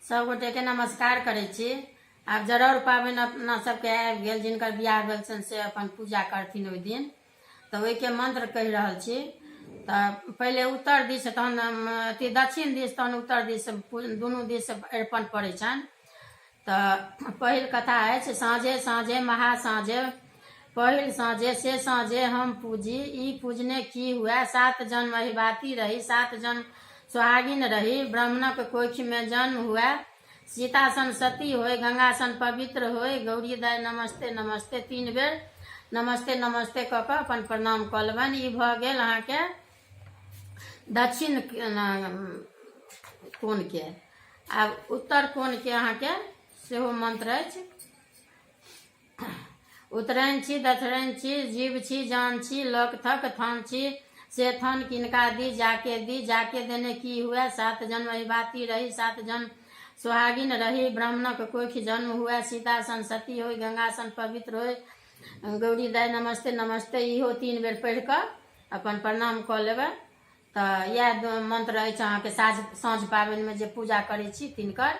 सब गोटे के नमस्कार करै छी। आब जरौर पाबनि अपना सबके आबि गेल, जिनकर बियाह भेल छनि से अपन पूजा करथिन ओहि दिन। तऽ ओहिके मंत्र कहि रहल छी। तऽ पहिले उत्तर दिस, तहन अथी दक्षिण दिस, तहन उत्तर दिस, दुनू दिस अरिपन पड़ै छनि। तऽ पहिल कथा अछि, साँझे साँझे महा साँझे पहिल साँझे से साँझे हम पूजी, ई पूजने की हुआ। 7 जन्म अहिबाती रही, 7 जन्म सुहागिन रही। ब्राह्मणक कोखि में जन्म हुआ, सीता सन सती होय, गंगा सन पवित्र होय। गौरी दाय नमस्ते नमस्ते, 3 बेर नमस्ते नमस्ते कऽ कऽ अपन प्रणाम कऽ लेबनि। ई भऽ गेल अहाँके दक्षिण कोणके। आब उत्तर कोणके अहाँके सेहो मंत्र अछि। उत्तरायण छी, दक्षिणायन छी, जीव छी, जान छी, लोक थक थान छी, से थान किनका दी, जाके देने की हुआ। 7 जन्म अहिबाती रही, 7 जन्म सुहागिन रही। ब्राह्मणक कोखि जन्म हुआ, सीता सन सती होय, गंगा सन पवित्र होय। गौरी दाय नमस्ते नमस्ते, इहो 3 बेर पढ़ि कऽ अपन प्रणाम कऽ लेबै। तऽ इएह मंत्र अछि अहाँके साँझ पाबनिमे जे पूजा करै छी तिनकर।